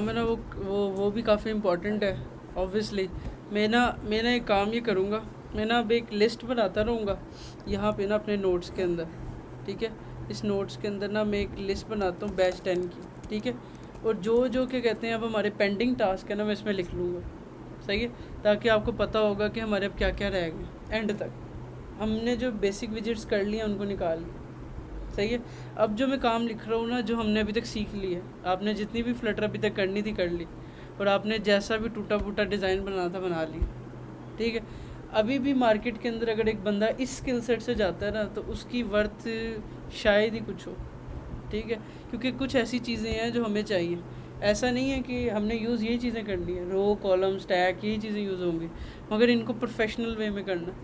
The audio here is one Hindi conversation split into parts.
मैं ना वो भी काफ़ी इम्पोर्टेंट है ऑब्वियसली। मैं ना एक काम ये करूँगा, मैं ना अब एक लिस्ट बनाता रहूँगा यहाँ पे ना अपने नोट्स के अंदर, ठीक है। इस नोट्स के अंदर ना मैं एक लिस्ट बनाता हूँ बैच 10 की, ठीक है। और जो जो क्या कहते हैं अब हमारे पेंडिंग टास्क है ना मैं इसमें लिख लूँगा, सही है। ताकि आपको पता होगा कि हमारे अब क्या क्या रह गए। एंड तक हमने जो बेसिक विजिट्स कर लिए उनको निकाल लिया, सही है। अब जो मैं काम लिख रहा हूँ ना, जो हमने अभी तक सीख ली है, आपने जितनी भी फ्लटर अभी तक करनी थी कर ली, और आपने जैसा भी टूटा फूटा डिज़ाइन बनाना था बना लिया, ठीक है। अभी भी मार्केट के अंदर अगर एक बंदा इस स्किल सेट से जाता है ना तो उसकी वर्थ शायद ही कुछ हो, ठीक है। क्योंकि कुछ ऐसी चीज़ें हैं जो हमें चाहिए। ऐसा नहीं है कि हमने यूज़ यही चीज़ें करनी है, रो कॉलम स्टैक यही चीज़ें यूज़ होंगी, मगर इनको प्रोफेशनल वे में करना।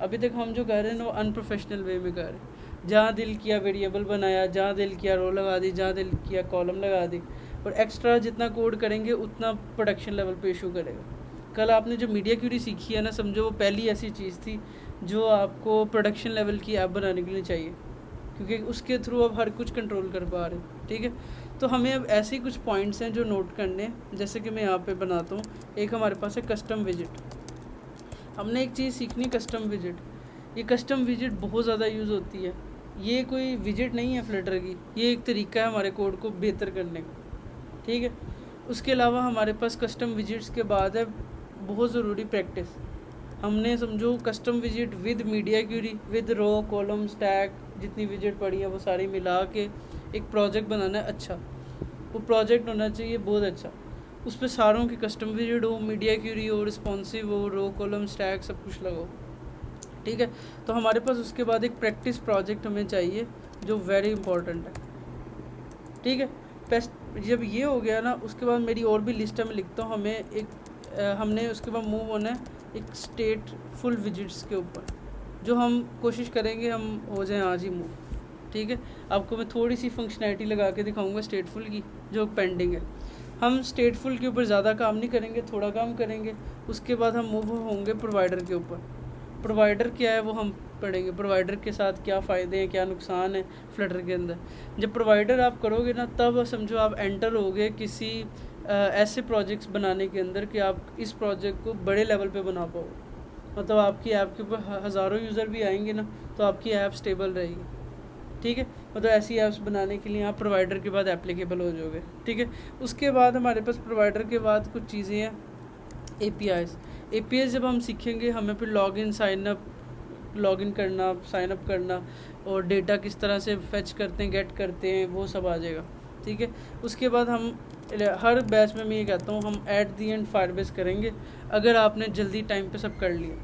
अभी तक हम जो कर रहे हैं ना वो अनप्रोफेशनल वे में कर रहे हैं। जहाँ दिल किया वेरिएबल बनाया, जहाँ दिल किया रो लगा दी, जहाँ दिल किया कॉलम लगा दी, और एक्स्ट्रा जितना कोड करेंगे उतना प्रोडक्शन लेवल पे इशू करेगा। कल आपने जो मीडिया क्यूरी सीखी है ना, समझो वो पहली ऐसी चीज़ थी जो आपको प्रोडक्शन लेवल की ऐप बनाने के लिए चाहिए, क्योंकि उसके थ्रू अब हर कुछ कंट्रोल कर पा रहे हैं, ठीक है। तो हमें अब ऐसे ही कुछ पॉइंट्स हैं जो नोट करने हैं, जैसे कि मैं यहाँ पे बनाता हूँ। एक हमारे पास है कस्टम विजिट। हमने एक चीज़ सीखनी, कस्टम विजिट। ये कस्टम विजिट बहुत ज़्यादा यूज़ होती है। ये कोई विजिट नहीं है फ्लटर की, ये एक तरीका है हमारे कोड को बेहतर करने का, ठीक है। उसके अलावा हमारे पास कस्टम विजिट्स के बाद है बहुत ज़रूरी प्रैक्टिस। हमने समझो custom visit with media query, with row column stack, जितनी विजिट पड़ी है वो सारी मिला के एक प्रोजेक्ट बनाना है। अच्छा, वो प्रोजेक्ट होना चाहिए बहुत अच्छा, उस पर सारों की कस्टम विजिट हो, मीडिया क्यूरी हो, रिस्पॉन्सिव हो, रो कॉलम स्टैक सब कुछ लगाओ, ठीक है। तो हमारे पास उसके बाद एक प्रैक्टिस प्रोजेक्ट हमें चाहिए जो वेरी इंपॉर्टेंट है, ठीक है। जब ये हो गया ना, उसके बाद मेरी और भी लिस्ट में लिखता हूँ। हमें हमने उसके बाद मूव होना है एक स्टेट फुल विजिट्स के ऊपर, जो हम कोशिश करेंगे हम हो जाएं आज ही मूव, ठीक है। आपको मैं थोड़ी सी फंक्शनैलिटी लगा के दिखाऊंगा स्टेटफुल की जो पेंडिंग है। हम स्टेटफुल के ऊपर ज़्यादा काम नहीं करेंगे, थोड़ा काम करेंगे। उसके बाद हम मूव होंगे प्रोवाइडर के ऊपर। प्रोवाइडर क्या है वो हम पढ़ेंगे, प्रोवाइडर के साथ क्या फ़ायदे हैं क्या नुकसान है फ्लटर के अंदर। जब प्रोवाइडर आप करोगे ना, तब समझो आप एंटर होगे किसी ऐसे प्रोजेक्ट्स बनाने के अंदर कि आप इस प्रोजेक्ट को बड़े लेवल पे बना पाओ। मतलब आपकी ऐप के ऊपर हज़ारों यूज़र भी आएंगे ना, तो आपकी ऐप स्टेबल रहेगी, ठीक है। मतलब ऐसी ऐप्स बनाने के लिए आप प्रोवाइडर के बाद एप्लीकेबल हो जाओगे, ठीक है। उसके बाद हमारे पास प्रोवाइडर के बाद कुछ चीज़ें हैं एपीआईज़ जब हम सीखेंगे, हमें फिर लॉगिन करना, साइन अप करना, और डेटा किस तरह से फेच करते हैं, गेट करते हैं, वो सब आ जाएगा, ठीक है। उसके बाद हम हर बैच में मैं ये कहता हूँ हम एट दी एंड फायरबेस करेंगे, अगर आपने जल्दी टाइम पे सब कर लिया।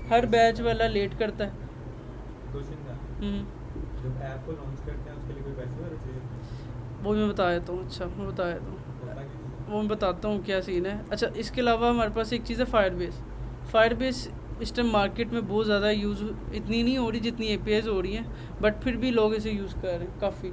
हर बैच वाला लेट करता है। जब ऐप को लॉन्च करते हैं उसके लिए कोई पैसे भरने चाहिए? वो मैं बता देता हूँ। अच्छा, मैं बता देता हूँ, वो मैं बताता हूँ क्या सीन है। अच्छा, इसके अलावा हमारे पास एक चीज़ है फायरबेस। इस टाइम मार्केट में बहुत ज़्यादा यूज़ इतनी नहीं हो रही जितनी एपीआईज़ हो रही हैं, बट फिर भी लोग इसे यूज़ कर रहे हैं काफ़ी।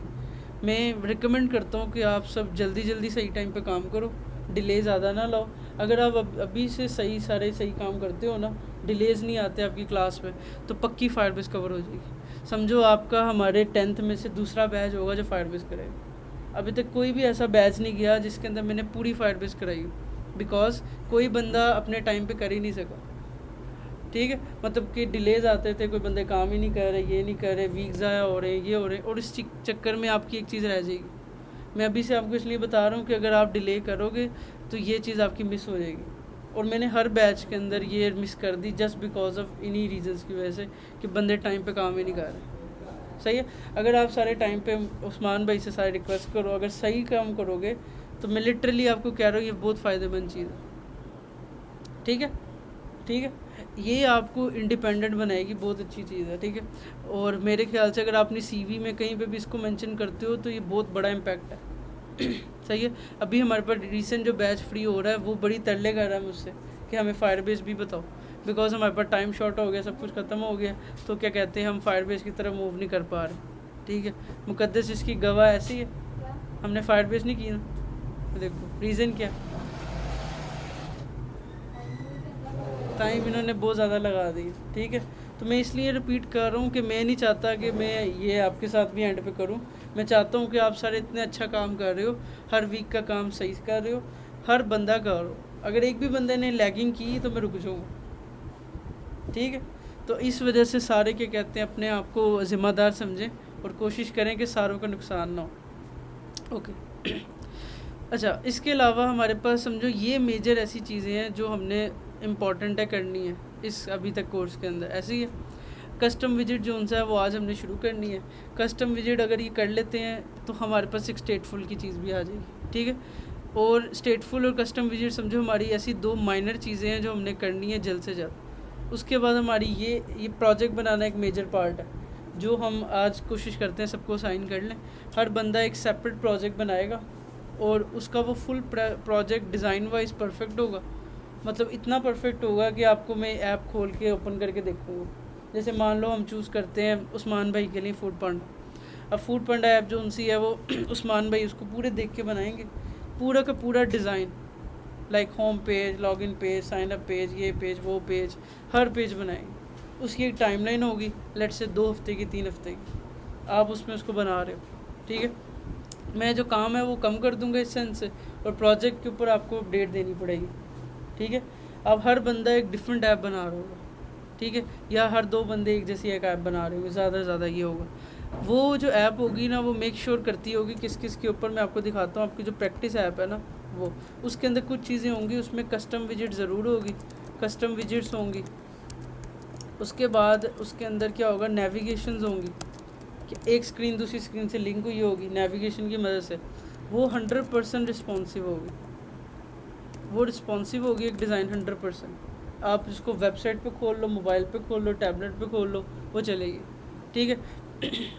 मैं रिकमेंड करता हूँ कि आप सब जल्दी सही टाइम पे काम करो, डिले ज़्यादा ना लाओ। अगर आप अभी से सही काम करते हो ना, डिलेज़ नहीं आते आपकी क्लास में, तो पक्की फायरबेस कवर हो जाएगी। समझो आपका हमारे 10th में से दूसरा बैच होगा जो फायरबेस करेगा। अभी तक कोई भी ऐसा बैच नहीं गया जिसके अंदर मैंने पूरी फायरबेस कराई हो, बिकॉज कोई बंदा अपने टाइम पे कर ही नहीं सका, ठीक है। मतलब कि डिलेज आते थे, कोई बंदे काम ही नहीं कर रहे, ये नहीं कर रहे, वीक ज़ाया हो रहे हैं, ये हो रहे हैं, और इस चक्कर में आपकी एक चीज़ रह जाएगी। मैं अभी से आपको इसलिए बता रहा हूँ कि अगर आप डिले करोगे तो ये चीज़ आपकी मिस हो जाएगी। और मैंने हर बैच के अंदर ये मिस कर दी जस्ट बिकॉज ऑफ इन्हीं रीजंस की वजह से कि बंदे टाइम पे काम ही नहीं कर रहे, सही है। अगर आप सारे टाइम पे उस्मान भाई से सारे रिक्वेस्ट करो, अगर सही काम करोगे तो मैं लिटरली आपको कह रहा हूँ ये बहुत फ़ायदेमंद चीज़ है, ठीक है, ठीक है। ये आपको इंडिपेंडेंट बनाएगी, बहुत अच्छी चीज़ है, ठीक है। और मेरे ख्याल से अगर आप अपनी सीवी में कहीं पे भी इसको मेंशन करते हो तो ये बहुत बड़ा इम्पैक्ट है सही है। अभी हमारे पास रिसेंट जो बैच फ्री हो रहा है वो बड़ी तरले कर रहा है मुझसे कि हमें फायरबेस भी बताओ, बिकॉज हमारे पास टाइम शॉर्ट हो गया, सब कुछ ख़त्म हो गया, तो क्या कहते हैं हम फायरबेस की तरफ मूव नहीं कर पा रहे, ठीक है। मुकद्दस इसकी गवाह ऐसी है, हमने फायरबेस नहीं की ना। देखो रीज़न क्या, टाइम इन्होंने बहुत ज़्यादा लगा दी, ठीक है। तो मैं इसलिए रिपीट कर रहा हूँ कि मैं नहीं चाहता कि मैं ये आपके साथ भी एंड पे करूँ। मैं चाहता हूँ कि आप सारे इतने अच्छा काम कर रहे हो, हर वीक का काम सही कर रहे हो, हर बंदा करो। अगर एक भी बंदे ने लैगिंग की तो मैं रुक जाऊँगा, ठीक है। तो इस वजह से सारे क्या कहते हैं, अपने आप को ज़िम्मेदार समझें और कोशिश करें कि सारों का नुकसान ना हो। ओके अच्छा, इसके अलावा हमारे पास समझो ये मेजर ऐसी चीज़ें हैं जो हमने इम्पॉर्टेंट है करनी है इस अभी तक कोर्स के अंदर। ऐसे ही है कस्टम विजिट जो उनसा है वो आज हमने शुरू करनी है। कस्टम विजिट अगर ये कर लेते हैं तो हमारे पास एक स्टेटफुल की चीज़ भी आ जाएगी, ठीक है। और स्टेटफुल और कस्टम विजिट समझो हमारी ऐसी दो माइनर चीज़ें हैं जो हमने करनी है जल्द से जल्द। उसके बाद हमारी ये प्रोजेक्ट बनाना एक मेजर पार्ट है जो हम आज कोशिश करते हैं सबको साइन कर लें। हर बंदा एक सेपरेट प्रोजेक्ट बनाएगा और उसका वो full project design wise perfect होगा। मतलब इतना परफेक्ट होगा कि आपको मैं ऐप खोल के ओपन करके देखूँगा। जैसे मान लो हम चूज़ करते हैं उस्मान भाई के लिए फूड पांडा। अब फूड पांडा ऐप जो उनसी है वो उस्मान भाई उसको पूरे देख के बनाएंगे, पूरा का पूरा design, like home page, login page, sign up page, ये पेज, वो पेज, हर पेज बनाएंगे। उसकी एक टाइमलाइन होगी, लेट से 2 हफ्ते की, 3 हफ्ते की, आप उसमें उसको बना रहे हो, ठीक है। मैं जो काम है वो कम कर दूंगा इस सेंस से, और प्रोजेक्ट के ऊपर आपको अपडेट देनी पड़ेगी, ठीक है। अब हर बंदा एक डिफरेंट ऐप बना रहा होगा, ठीक है, या हर 2 बंदे एक जैसी एक ऐप बना रहे होंगे, ज़्यादा से ज़्यादा ये होगा। वो जो ऐप होगी ना वो मेक श्योर करती होगी किस किस के ऊपर। मैं आपको दिखाता हूँ, आपकी जो प्रैक्टिस ऐप है ना वो, उसके अंदर कुछ चीज़ें होंगी, उसमें कस्टम विजिट ज़रूर होगी, कस्टम विजिट्स होंगी। उसके बाद उसके अंदर क्या होगा, नेविगेशंस होंगी कि एक स्क्रीन दूसरी स्क्रीन से लिंक हुई होगी नेविगेशन की मदद से। वो 100% रिस्पॉन्सिव होगी, वो रिस्पॉन्सिव होगी एक डिज़ाइन 100%। आप इसको वेबसाइट पे खोल लो, मोबाइल पे खोल लो, टैबलेट पे खोल लो, वो चलेगी, ठीक है।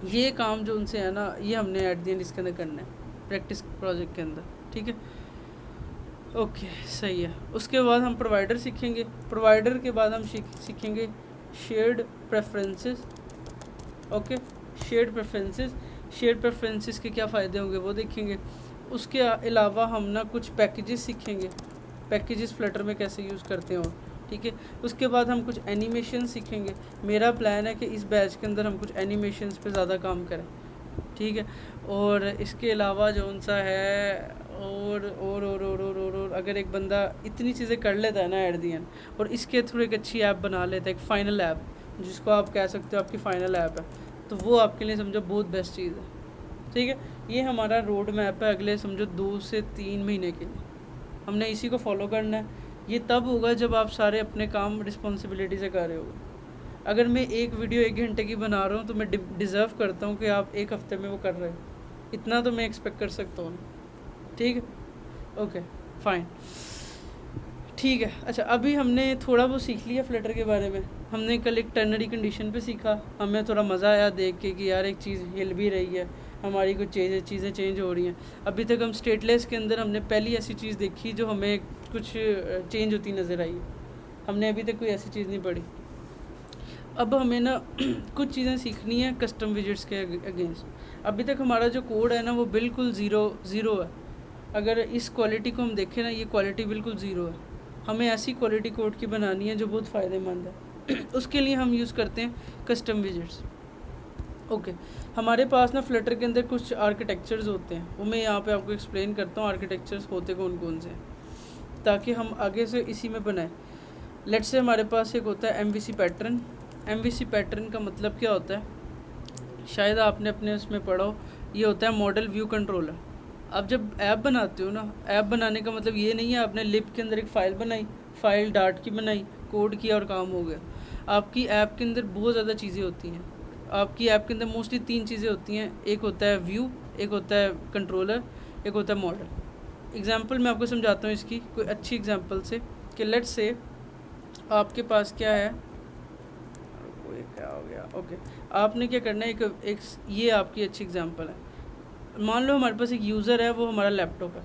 ये काम जो उनसे है ना, ये हमने एट द एंड इसके अंदर करना है प्रैक्टिस प्रोजेक्ट के अंदर, ठीक है। ओके सही है। उसके बाद हम प्रोवाइडर सीखेंगे। प्रोवाइडर के बाद हम सीखेंगे shared preferences. Okay, shared preferences, shared preferences के क्या फ़ायदे होंगे वो देखेंगे। उसके अलावा हम ना कुछ पैकेजेस सीखेंगे, पैकेजेस फ्लटर में कैसे यूज़ करते हो, ठीक है। उसके बाद हम कुछ एनिमेशन सीखेंगे। मेरा प्लान है कि इस बैच के अंदर हम कुछ एनिमेशंस पे ज़्यादा काम करें, ठीक है। और इसके अलावा जो उनसा है और अगर एक बंदा इतनी चीज़ें कर लेता है ना एट दी एंड, और इसके थ्रू एक अच्छी ऐप बना लेता है, एक फ़ाइनल ऐप जिसको आप कह सकते हो आपकी फ़ाइनल ऐप है, तो वो आपके लिए समझो बहुत बेस्ट चीज़ है, ठीक है। ये हमारा रोड मैप है अगले समझो 2 से 3 महीने के लिए। हमने इसी को फॉलो करना है। ये तब होगा जब आप सारे अपने काम रिस्पॉन्सिबिलिटी से कर रहे हो। अगर मैं एक वीडियो 1 घंटे की बना रहा हूँ तो मैं डिज़र्व करता हूँ कि आप 1 हफ्ते में वो कर रहे हो। इतना तो मैं एक्सपेक्ट कर सकता हूँ, ठीक है। ओके फाइन, ठीक है। अच्छा, अभी हमने थोड़ा वो सीख लिया फ्लटर के बारे में। हमने कल एक टर्नरी कंडीशन पे सीखा, हमें थोड़ा मज़ा आया देख के कि यार एक चीज़ हिल भी रही है, हमारी कुछ चीज़ें चेंज हो रही हैं। अभी तक हम स्टेटलेस के अंदर हमने पहली ऐसी चीज़ देखी जो हमें कुछ चेंज होती नज़र आई। हमने अभी तक कोई ऐसी चीज़ नहीं पढ़ी। अब हमें ना कुछ चीज़ें सीखनी है कस्टम विजिट्स के अगेंस्ट। अभी तक हमारा जो कोड है ना वो बिल्कुल ज़ीरो है। अगर इस क्वालिटी को हम देखें ना, ये क्वालिटी बिल्कुल ज़ीरो है। हमें ऐसी क्वालिटी कोड की बनानी है जो बहुत फ़ायदेमंद है। उसके लिए हम यूज़ करते हैं कस्टम विजिट्स। ओके, हमारे पास ना फ्लटर के अंदर कुछ आर्किटेक्चर्स होते हैं, वो मैं यहाँ पे आपको एक्सप्लेन करता हूँ आर्किटेक्चर्स होते कौन कौन से हैं, ताकि हम आगे से इसी में बनाएं। लेट्स से हमारे पास एक होता है MVC पैटर्न। MVC पैटर्न का मतलब क्या होता है, शायद आपने अपने उसमें पढ़ा हो, ये होता है मॉडल व्यू कंट्रोलर। आप जब ऐप बनाते हो ना, ऐप बनाने का मतलब ये नहीं है आपने लिप के अंदर एक फ़ाइल बनाई, फ़ाइल डार्ट की बनाई, कोड किया और काम हो गया। आपकी ऐप के अंदर बहुत ज़्यादा चीज़ें होती हैं। आपकी ऐप के अंदर मोस्टली 3 चीज़ें होती हैं, एक होता है व्यू, एक होता है कंट्रोलर, एक होता है मॉडल। एग्जांपल मैं आपको समझाता हूँ इसकी कोई अच्छी एग्जांपल से, कि लेट्स से आपके पास क्या है, कोई क्या हो गया, ओके, आपने क्या करना है, एक ये आपकी अच्छी एग्जांपल है। मान लो हमारे पास एक यूज़र है, वो हमारा लैपटॉप है,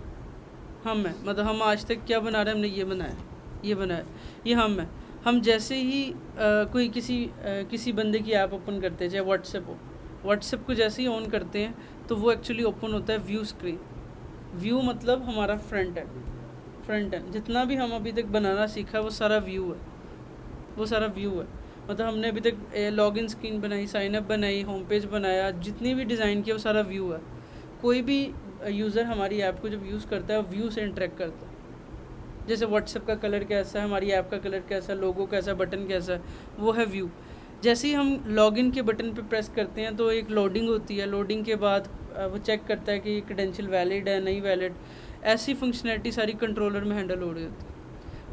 हम है, मतलब हम आज तक क्या बना रहे हैं, हमने ये बनाया, ये बनाया, ये हम है। हम जैसे ही कोई किसी बंदे की ऐप ओपन करते हैं, चाहे व्हाट्सएप हो, व्हाट्सएप को जैसे ही ऑन करते हैं तो वो एक्चुअली ओपन होता है व्यू स्क्रीन। व्यू मतलब हमारा फ्रंट एंड जितना भी हम अभी तक बनाना सीखा है वो सारा व्यू है, वो सारा व्यू है। मतलब हमने अभी तक लॉगिन स्क्रीन बनाई, साइनअप बनाई, होम पेज बनाया, जितनी भी डिज़ाइन किया वो सारा व्यू है। कोई भी यूज़र हमारी ऐप को जब यूज़ करता है व्यू से इंटरेक्ट करता है। जैसे व्हाट्सएप का कलर कैसा है, हमारी ऐप का कलर कैसा है, लोगो कैसा है, बटन कैसा है, वो है व्यू। जैसे ही हम लॉगिन के बटन पे प्रेस करते हैं तो एक लोडिंग होती है, लोडिंग के बाद वो चेक करता है कि क्रेडेंशियल वैलिड है नहीं वैलिड। ऐसी फंक्शनैलिटी सारी कंट्रोलर में हैंडल हो रही होती है।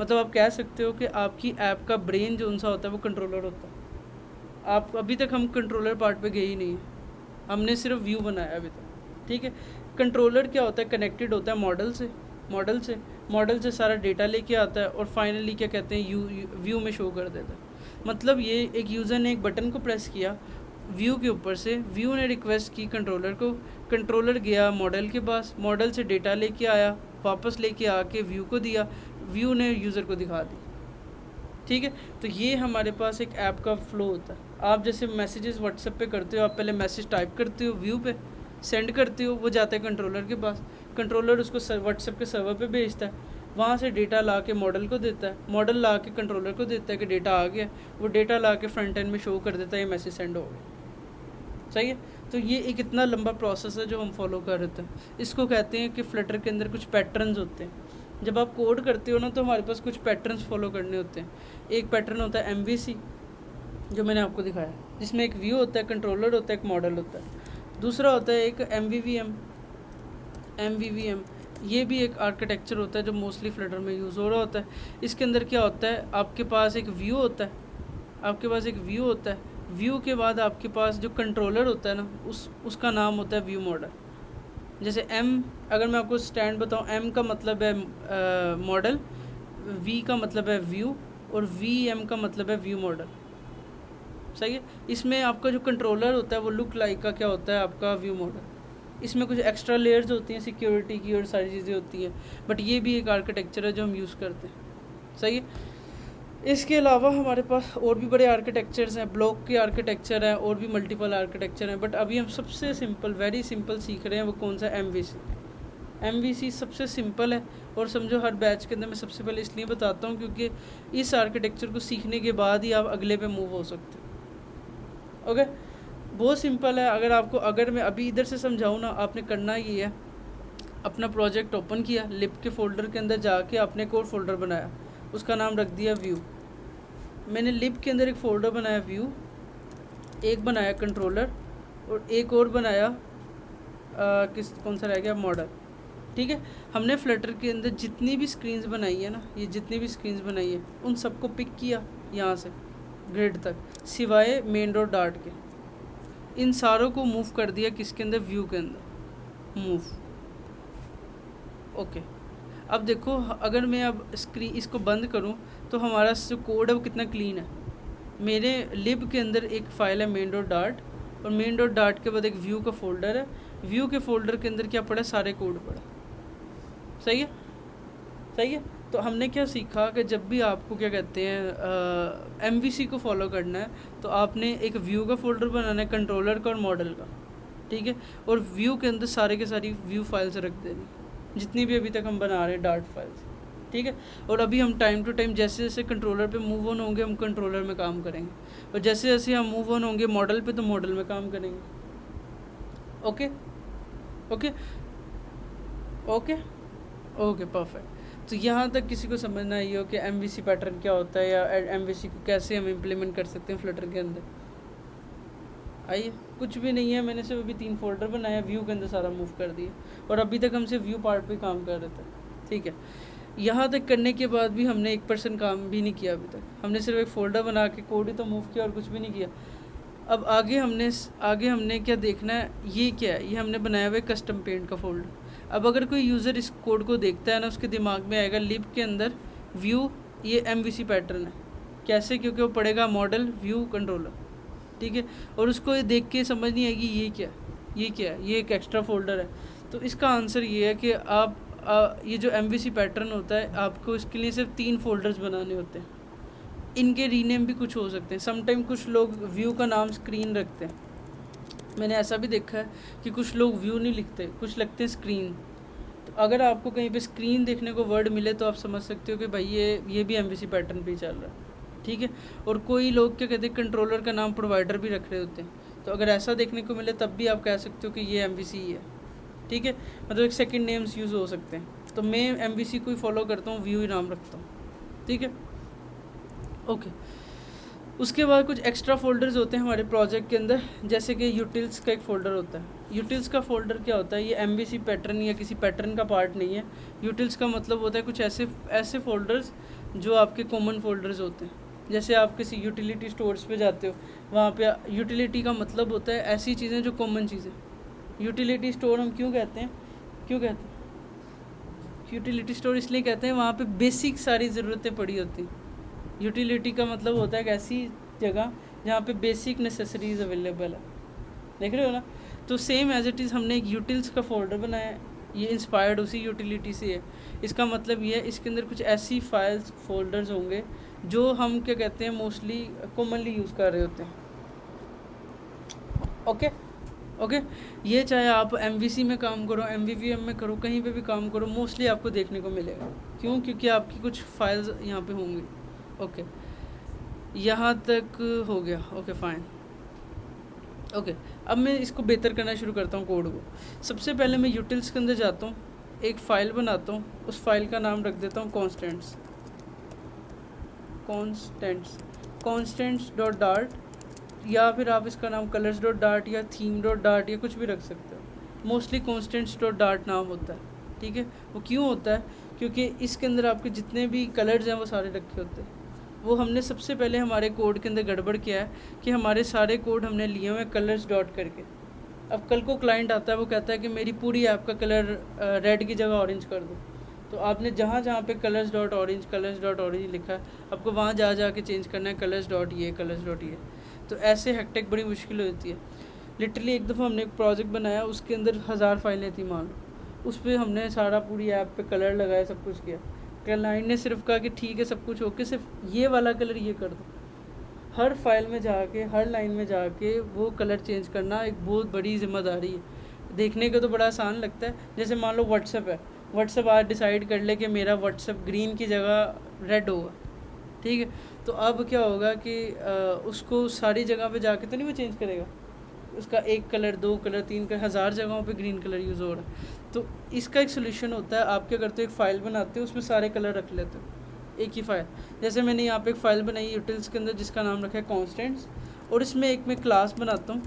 मतलब आप कह सकते हो कि आपकी ऐप का ब्रेन जो सा होता है वो कंट्रोलर होता है। आप अभी तक हम कंट्रोलर पार्ट पे गए ही नहीं है, हमने सिर्फ व्यू बनाया अभी तक, ठीक है। कंट्रोलर क्या होता है, कनेक्टेड होता है मॉडल से सारा डेटा लेके आता है और फाइनली क्या कहते हैं व्यू में शो कर देता है। मतलब ये एक यूज़र ने एक बटन को प्रेस किया व्यू के ऊपर से, व्यू ने रिक्वेस्ट की कंट्रोलर को, कंट्रोलर गया मॉडल के पास, मॉडल से डेटा लेके आया, वापस लेके आके व्यू को दिया, व्यू ने यूज़र को दिखा दी, ठीक है। तो ये हमारे पास एक ऐप का फ़्लो होता है। आप जैसे मैसेजेस व्हाट्सएप पे करते हो, आप पहले मैसेज टाइप करते हो, व्यू पे सेंड करते हो, वो जाता है कंट्रोलर के पास, कंट्रोलर उसको व्हाट्सएप के सर्वर पे भेजता है, वहाँ से डेटा ला के मॉडल को देता है, मॉडल ला के कंट्रोलर को देता है कि डेटा आ गया, वो डेटा ला के फ्रंट एंड में शो कर देता है ये मैसेज सेंड हो गया, सही है। तो ये एक इतना लंबा प्रोसेस है जो हम फॉलो कर रहे थे। इसको कहते हैं कि फ्लटर के अंदर कुछ पैटर्न्स होते हैं। जब आप कोड करते हो ना तो हमारे पास कुछ पैटर्न्स फॉलो करने होते हैं। एक पैटर्न होता है MVC जो मैंने आपको दिखाया, जिसमें एक व्यू होता है, कंट्रोलर होता है, एक मॉडल होता है। दूसरा होता है एक MVVM, ये भी एक आर्किटेक्चर होता है जो मोस्टली फ्लटर में यूज़ हो रहा होता है। इसके अंदर क्या होता है, आपके पास एक व्यू होता है, व्यू के बाद आपके पास जो कंट्रोलर होता है ना उसका नाम होता है व्यू मॉडल। जैसे अगर मैं आपको स्टैंड बताऊँ, M का मतलब है मॉडल, V का मतलब है व्यू और VM का मतलब है व्यू मॉडल, सही है। इसमें आपका जो कंट्रोलर होता है वो लुक लाइक का क्या होता है, आपका व्यू मॉडल। इसमें कुछ एक्स्ट्रा लेयर्स होती हैं सिक्योरिटी की और सारी चीज़ें होती हैं, बट ये भी एक आर्किटेक्चर है जो हम यूज़ करते हैं, सही है। इसके अलावा हमारे पास और भी बड़े आर्किटेक्चर्स हैं, ब्लॉक के आर्किटेक्चर हैं और भी मल्टीपल आर्किटेक्चर हैं, बट अभी हम सबसे सिंपल, वेरी सिंपल सीख रहे हैं। वो कौन सा, MVC सबसे सिंपल है। और समझो हर बैच के अंदर मैं सबसे पहले इसलिए बताता हूँ क्योंकि इस आर्किटेक्चर को सीखने के बाद ही आप अगले पे मूव हो सकते हो। ओके, बहुत सिंपल है। अगर मैं अभी इधर से समझाऊँ ना, आपने करना ये है, अपना प्रोजेक्ट ओपन किया, लिप के फोल्डर के अंदर जाके आपने एक और फोल्डर बनाया, उसका नाम रख दिया व्यू। मैंने लिप के अंदर एक फ़ोल्डर बनाया व्यू, एक बनाया कंट्रोलर और एक और बनाया कौन सा रह गया, मॉडल, ठीक है। हमने फ्लटर के अंदर जितनी भी स्क्रीन्स बनाई है ना, ये जितनी भी स्क्रीन्स बनाई है उन सबको पिक किया यहाँ से ग्रिड तक, सिवाय मेन डॉट डार्ट के। इन सारों को मूव कर दिया किसके अंदर, व्यू के अंदर मूव। ओके, अब देखो, अगर मैं अब इसको बंद करूं तो हमारा जो कोड है वो कितना क्लीन है। मेरे लिब के अंदर एक फ़ाइल है मेन डॉट डार्ट, और मेन डॉट डार्ट के बाद एक व्यू का फोल्डर है, व्यू के फोल्डर के अंदर क्या पड़ा, सारे कोड पड़ा, सही है। तो हमने क्या सीखा कि जब भी आपको क्या कहते हैं MVC को फॉलो करना है तो आपने एक व्यू का फोल्डर बनाना है, कंट्रोलर का और मॉडल का, ठीक है। और व्यू के अंदर सारे के सारी व्यू फाइल्स रख देनी, जितनी भी अभी तक हम बना रहे हैं डार्ट फाइल्स, ठीक है। और अभी हम टाइम टू टाइम जैसे जैसे कंट्रोलर पे मूव ऑन होंगे हम कंट्रोलर में काम करेंगे, और जैसे जैसे हम मूव ऑन होंगे मॉडल पे तो मॉडल में काम करेंगे। Okay okay okay okay perfect. तो यहाँ तक किसी को समझना ही हो कि MVC पैटर्न क्या होता है या MVC को कैसे हम इम्प्लीमेंट कर सकते हैं फ्लटर के अंदर। आइए, कुछ भी नहीं है, मैंने सिर्फ अभी 3 फोल्डर बनाया, व्यू के अंदर सारा मूव कर दिया, और अभी तक हम सिर्फ व्यू पार्ट पे काम कर रहे थे, ठीक है। यहाँ तक करने के बाद भी हमने 1% काम भी नहीं किया अभी तक, हमने सिर्फ एक फ़ोल्डर बना के कोड ही तो मूव किया और कुछ भी नहीं किया। अब आगे हमने क्या देखना है, ये क्या है, ये हमने बनाया हुआ है कस्टम पेंट का फोल्डर। अब अगर कोई यूज़र इस कोड को देखता है ना, उसके दिमाग में आएगा लिब के अंदर व्यू, ये MVC पैटर्न है, कैसे, क्योंकि वो पढ़ेगा मॉडल व्यू कंट्रोलर, ठीक है। और उसको ये देख के समझ नहीं आएगी ये क्या है, ये एक एक्स्ट्रा फोल्डर है। तो इसका आंसर ये है कि आप ये जो MVC पैटर्न होता है, आपको इसके लिए सिर्फ 3 फोल्डर्स बनाने होते हैं। इनके रीनेम भी कुछ हो सकते हैं। समटाइम कुछ लोग व्यू का नाम स्क्रीन रखते हैं, मैंने ऐसा भी देखा है कि कुछ लोग व्यू नहीं लिखते, कुछ लिखते हैं स्क्रीन। तो अगर आपको कहीं पे स्क्रीन देखने को वर्ड मिले तो आप समझ सकते हो कि भाई ये भी MVC पैटर्न पे ही चल रहा है, ठीक है। और कोई लोग क्या कहते हैं, कंट्रोलर का नाम प्रोवाइडर भी रख रहे होते हैं, तो अगर ऐसा देखने को मिले तब भी आप कह सकते हो कि ये MVC ही है, ठीक है, मतलब एक सेकंड नेम्स यूज़ हो सकते हैं। तो मैं MVC को ही फॉलो करता हूँ, व्यू ही नाम रखता हूँ, ठीक है, ओके। उसके बाद कुछ एक्स्ट्रा फ़ोल्डर्स होते हैं हमारे प्रोजेक्ट के अंदर, जैसे कि यूटिल्स का एक फ़ोल्डर होता है। यूटिल्स का फ़ोल्डर क्या होता है, ये MVC पैटर्न या किसी पैटर्न का पार्ट नहीं है। यूटिल्स का मतलब होता है कुछ ऐसे फ़ोल्डर्स जो आपके कॉमन फ़ोल्डर्स होते हैं। जैसे आप किसी यूटिलिटी स्टोर्स पे जाते हो, वहाँ पे यूटिलिटी का मतलब होता है ऐसी चीज़ें जो कॉमन चीज़ें। यूटिलिटी स्टोर हम क्यों कहते हैं, यूटिलिटी स्टोर इसलिए कहते हैं वहाँ पे बेसिक सारी ज़रूरतें पड़ी होती हैं। यूटिलिटी का मतलब होता है एक ऐसी जगह जहाँ पे बेसिक नेसेसरीज अवेलेबल है, देख रहे हो ना। तो सेम एज इट इज़ हमने एक यूटिल्स का फोल्डर बनाया है, ये इंस्पायर्ड उसी यूटिलिटी से है। इसका मतलब ये है इसके अंदर कुछ ऐसी फाइल्स फोल्डर्स होंगे जो हम क्या कहते हैं मोस्टली कॉमनली यूज़ कर रहे होते हैं, ओके ओके। ये चाहे आप MVC में काम करो, MVVM में करो, कहीं पे भी काम करो, मोस्टली आपको देखने को मिलेगा। क्यों? क्योंकि आपकी कुछ फाइल्स यहाँ पे होंगी, ओके। यहाँ तक हो गया, ओके फाइन, ओके। अब मैं इसको बेहतर करना शुरू करता हूँ कोड को। सबसे पहले मैं यूटिल्स के अंदर जाता हूँ, एक फ़ाइल बनाता हूँ, उस फाइल का नाम रख देता हूँ कॉन्स्टेंट्स डॉट डार्ट, या फिर आप इसका नाम कलर्स डॉट डार्ट या थीम डॉट डार्ट या कुछ भी रख सकते हो। मोस्टली कॉन्स्टेंट्स डॉट डार्ट नाम होता है, ठीक है। वो क्यों होता है? क्योंकि इसके अंदर आपके जितने भी कलर्स हैं वो सारे रखे होते हैं। वो हमने सबसे पहले हमारे कोड के अंदर गड़बड़ किया है कि हमारे सारे कोड हमने लिए हुए हैं कलर्स डॉट करके। अब कल को क्लाइंट आता है, वो कहता है कि मेरी पूरी ऐप का कलर रेड की जगह ऑरेंज कर दो, तो आपने जहाँ जहाँ पे कलर्स डॉट ऑरेंज लिखा है, आपको वहाँ जा के चेंज करना है कलर्स डॉट ये। तो ऐसे हेक्टिक बड़ी मुश्किल होती है। लिटरली एक दफ़ा हमने एक प्रोजेक्ट बनाया, उसके अंदर 1000 फाइलें थी मान लो, उस पर हमने सारा पूरी ऐप पे कलर लगाया, सब कुछ किया। क्लाइंट ने सिर्फ कहा कि ठीक है सब कुछ ओके, सिर्फ ये वाला कलर ये कर दो। हर फाइल में जाके, हर लाइन में जाके वो कलर चेंज करना एक बहुत बड़ी जिम्मेदारी है। देखने को तो बड़ा आसान लगता है, जैसे मान लो व्हाट्सएप है, व्हाट्सएप आज डिसाइड कर ले कि मेरा व्हाट्सएप ग्रीन की जगह रेड होगा, ठीक है। तो अब क्या होगा कि उसको सारी जगह पे जाके तो नहीं वो चेंज करेगा, उसका एक कलर, 2 कलर, 3 कलर, 1000 जगहों पे ग्रीन कलर यूज़ हो रहा है। तो इसका एक सोल्यूशन होता है, आप क्या करते हो, एक फ़ाइल बनाते हो, उसमें सारे कलर रख लेते हो एक ही फ़ाइल। जैसे मैंने यहाँ पे एक फ़ाइल बनाई यूटिल्स के अंदर जिसका नाम रखा है कॉन्स्टेंट्स, और इसमें एक मैं क्लास बनाता हूँ।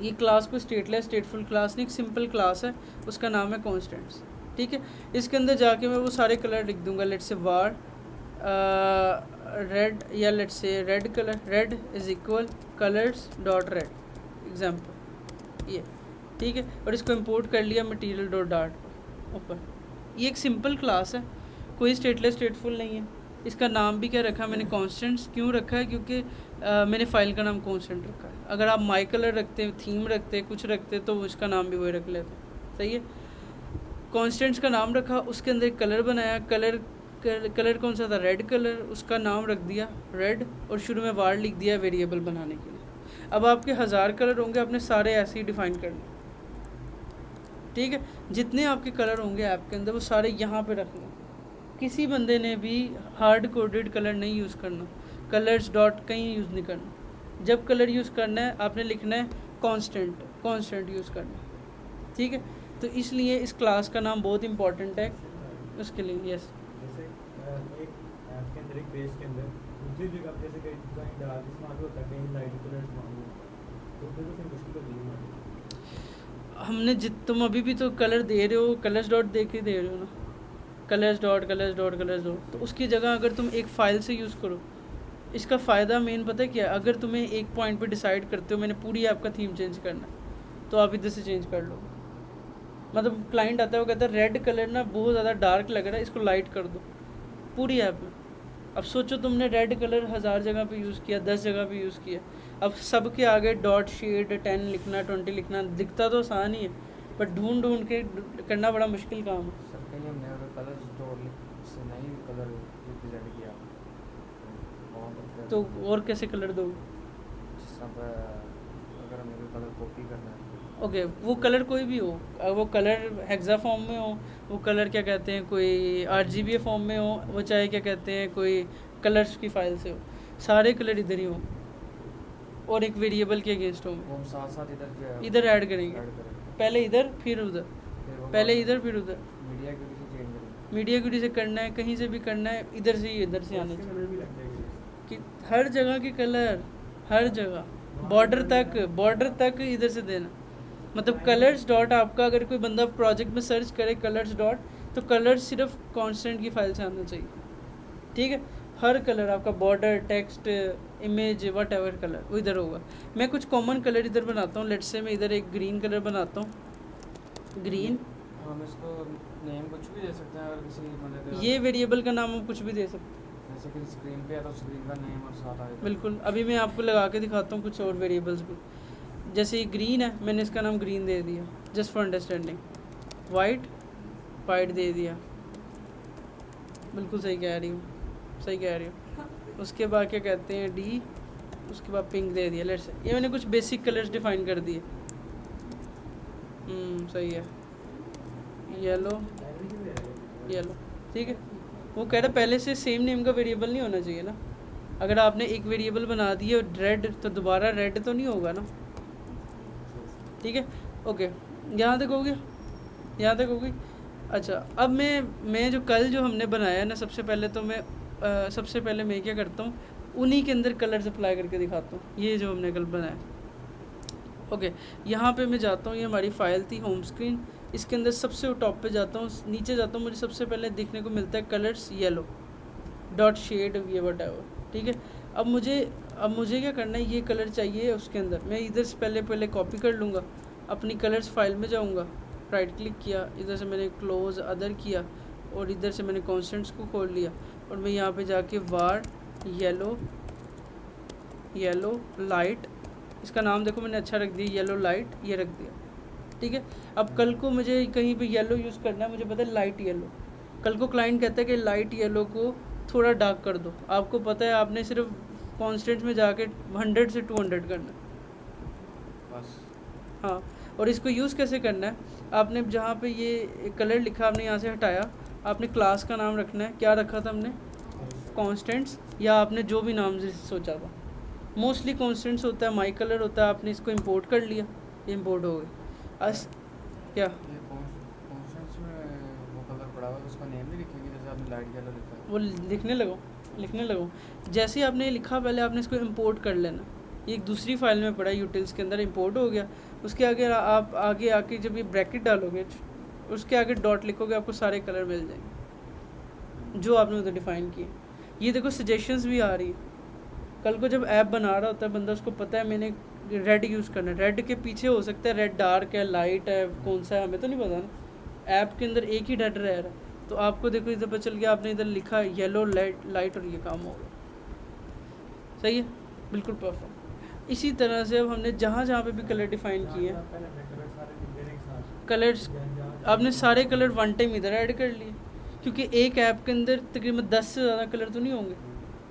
ये क्लास को स्टेटफुल क्लास नहीं, एक सिंपल क्लास है, उसका नाम है कॉन्स्टेंट्स, ठीक है। इसके अंदर जाके मैं वो सारे कलर लिख दूँगा, लेट्स से वार रेड, या let's say red colour, red is equal colours dot red example, ये ठीक है। और इसको इंपोर्ट कर लिया मटीरियल डॉट डार्ट ऊपर। ये एक सिंपल क्लास है, कोई स्टेटफुल नहीं है। इसका नाम भी क्या रखा मैंने, कॉन्स्टेंट्स। क्यों रखा है? क्योंकि मैंने फ़ाइल का नाम कॉन्स्टेंट रखा है। अगर आप माई कलर रखते, थीम रखते, कुछ रखते, तो उसका नाम भी वही रख लेते, सही है। कॉन्स्टेंट्स का नाम रखा, उसके अंदर एक कलर बनाया, कलर कौन सा था, रेड कलर, उसका नाम रख दिया रेड, और शुरू में वार लिख दिया वेरिएबल बनाने के लिए। अब आपके 1000 कलर होंगे, आपने सारे ऐसे ही डिफ़ाइन करने, ठीक है। जितने आपके कलर होंगे ऐप के अंदर वो सारे यहाँ पे रखना। किसी बंदे ने भी हार्ड कोडेड कलर नहीं यूज़ करना, कलर्स डॉट कहीं यूज़ नहीं करना। जब कलर यूज़ करना है आपने लिखना है कॉन्स्टेंट यूज़ करना है, ठीक है। तो इसलिए इस क्लास का नाम बहुत इंपॉर्टेंट है उसके लिए। यस, जैसे एक ऐप के अंदर, एक पेज के अंदर दूसरी जगह आप जैसे कहीं डार्क इस्तेमाल होता है, कहीं लाइट कलर इस्तेमाल होता है, तो फिर मुश्किल होती है। हमने तुम अभी भी तो कलर दे रहे हो, कलर्स डॉट दे के दे रहे हो ना, कलर्स डॉट। तो उसकी जगह अगर तुम एक फ़ाइल से यूज़ करो, इसका फ़ायदा मेन पता है क्या है? अगर तुम्हें एक पॉइंट पे डिसाइड करते हो मैंने पूरी ऐप का थीम चेंज करना है, तो आप इधर से चेंज कर लो। मतलब क्लाइंट आता है, वो कहता है रेड कलर ना बहुत ज़्यादा डार्क लग रहा है, इसको लाइट कर दो पूरी ऐप में। अब सोचो तुमने रेड कलर 1000 जगह पे यूज़ किया, 10 जगह पे यूज़ किया, अब सब के आगे डॉट शेड 10 लिखना, 20 लिखना, दिखता तो आसान ही है, बट ढूंढ के करना बड़ा मुश्किल काम है। सर कहीं हमने अगर कलर स्टोर से नहीं कलर रिप्रेजेंट किया तो और कैसे कलर दो? सब अगर हमें कोई कलर कॉपी करना है, ओके, वो कलर कोई भी हो, वो कलर हेक्सा फॉर्म में हो, वो कलर क्या कहते हैं कोई RGB फॉर्म में हो, वो चाहे क्या कहते हैं कोई कलर्स की फाइल से हो, सारे कलर इधर ही हो और एक वेरिएबल के अगेंस्ट हो, वो हम साथ साथ इधर जो है इधर ऐड करेंगे, ऐड करेंगे। पहले इधर फिर उधर, फिर वो पहले बाद इधर में फिर उधर। मीडिया की वजह से चेंज करेंगे। मीडिया क्यूटी से करना है, कहीं से भी करना है, इधर से ही इधर से आने इसके चाहिए कलर भी लग जाएंगे। कि हर जगह के कलर, हर जगह बॉर्डर तक इधर से देना। मतलब कलर्स डॉट आपका अगर कोई बंदा प्रोजेक्ट में सर्च करे कलर्स डॉट, तो कलर सिर्फ कांस्टेंट की फाइल से आना चाहिए, ठीक है। हर कलर आपका border, text, image, what ever colour वो इधर होगा। मैं कुछ कॉमन कलर इधर बनाता हूँ। लेट्स से मैं इधर एक ग्रीन कलर बनाता हूँ, ग्रीन। हम इसको नेम कुछ भी दे सकते हैं, अगर किसी मतलब ये वेरिएबल का नाम हम कुछ भी दे सकते हैं, जैसे कि स्क्रीन पे है तो स्क्रीन का नेम और साथ आएगा। बिल्कुल। अभी मैं आपको लगा के दिखाता हूँ कुछ और वेरिएबल्स भी। जैसे ये ग्रीन है, मैंने इसका नाम ग्रीन दे दिया जस्ट फॉर अंडरस्टैंडिंग। वाइट दे दिया, बिल्कुल सही कह रही हूँ, सही कह रही हूँ। उसके बाद क्या कहते हैं, डी, उसके बाद पिंक दे दिया। लेट्स ये मैंने कुछ बेसिक कलर्स डिफाइन कर दिए। सही है। येलो, ठीक है। वो कह रहा पहले से सेम नेम का वेरिएबल नहीं होना चाहिए ना। अगर आपने एक वेरिएबल बना दिया रेड, तो दोबारा रेड तो नहीं होगा ना, ठीक है। ओके, यहाँ तक हो गया, यहाँ तक हो गई। अच्छा, अब मैं जो कल जो हमने बनाया है ना, सबसे पहले मैं क्या करता हूँ, उन्हीं के अंदर कलर्स अप्लाई करके दिखाता हूँ। ये जो हमने कल बनाया, ओके। यहाँ पे मैं जाता हूँ, ये हमारी फ़ाइल थी होम स्क्रीन। इसके अंदर सबसे टॉप पे जाता हूँ, नीचे जाता हूँ, मुझे सबसे पहले देखने को मिलता है कलर्स येलो डॉट शेड, ये वट, ठीक है। अब मुझे क्या करना है, ये कलर चाहिए उसके अंदर। मैं इधर से पहले कॉपी कर लूँगा, अपनी कलर्स फाइल में जाऊँगा, राइट क्लिक किया, इधर से मैंने क्लोज अदर किया, और इधर से मैंने कॉन्स्टेंट्स को खोल लिया, और मैं यहाँ पे जाके वार येलो लाइट, इसका नाम देखो मैंने अच्छा रख दिया, येलो लाइट, ये रख दिया, ठीक है। अब कल को मुझे कहीं पे येलो यूज़ करना है, मुझे पता है लाइट येलो। कल को क्लाइंट कहता है कि लाइट येलो को थोड़ा डार्क कर दो, आपको पता है आपने सिर्फ कॉन्स्टेंट्स में जाके 100 से 200 करना है बस। हाँ। और इसको यूज़ कैसे करना है, आपने जहाँ पे ये कलर लिखा आपने यहाँ से हटाया, आपने क्लास का नाम रखना है। क्या रखा था हमने, कॉन्स्टेंट्स, या आपने जो भी नाम से सोचा था। मोस्टली कॉन्स्टेंट्स होता है, माई कलर होता है, आपने इसको इंपोर्ट कर लिया, ये इंपोर्ट हो गई। क्या ये कॉन्स्टेंट्स में वो कलर पड़ा हुआ है, उसका नेम नहीं लिखेंगे, जैसे आपने लाइट येलो लिखा है वो लिखने लगो। जैसे ही आपने लिखा, पहले आपने इसको इंपोर्ट कर लेना। ये एक दूसरी फाइल में पड़ा है, यूटिल्स के अंदर इंपोर्ट हो गया। उसके आगे आप आगे आके जब ये ब्रैकेट डालोगे, उसके आगे डॉट लिखोगे, आपको सारे कलर मिल जाएंगे जो आपने उधर डिफ़ाइन किए। ये देखो सजेशंस भी आ रही है। कल को जब ऐप बना रहा होता है बंदा, उसको पता है मैंने रेड यूज़ करना है, रेड के पीछे हो सकता है रेड डार्क है, लाइट है, कौन सा है हमें तो नहीं पता ना। ऐप के अंदर एक ही रेड रह रहा है, तो आपको देखो इधर पता चल गया, आपने इधर लिखा येलो लाइट, और ये काम हो गया। सही है, बिल्कुल परफेक्ट। इसी तरह से अब हमने जहाँ जहाँ पे भी कलर डिफाइन किए हैं, कलर्स आपने सारे कलर वन टाइम इधर ऐड कर लिए, क्योंकि एक ऐप के अंदर तकरीबन 10 से ज़्यादा कलर तो नहीं होंगे।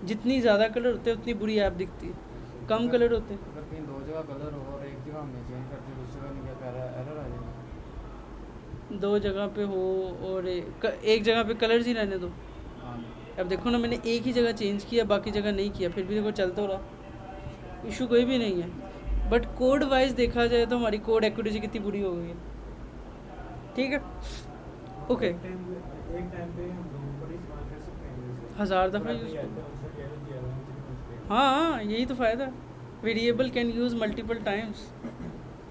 जितनी ज़्यादा कलर होते हैं उतनी बुरी ऐप दिखती है, कम कलर होते हैं। अगर कहीं दो जगह कलर हो और एक जगह हमने चेंज कर दिया, दूसरी जगह नहीं किया, एरर आ जाएगा। दो जगह पे हो और एक जगह पे कलर्स ही रहने दो। हाँ, अब देखो ना, मैंने एक ही जगह चेंज किया, बाकी जगह नहीं किया, फिर भी देखो चल तो रहा, इशू कोई भी नहीं है। बट कोड वाइज देखा जाए तो हमारी कोड एक्यूरेसी कितनी बुरी हो गई है, ठीक है। ओके, एक टाइम पे हम लोगों को इस्तेमाल कर सकते हैं 1000 दफ़ा यूज़ करो। हाँ, यही तो फ़ायदा। Variable can use multiple times,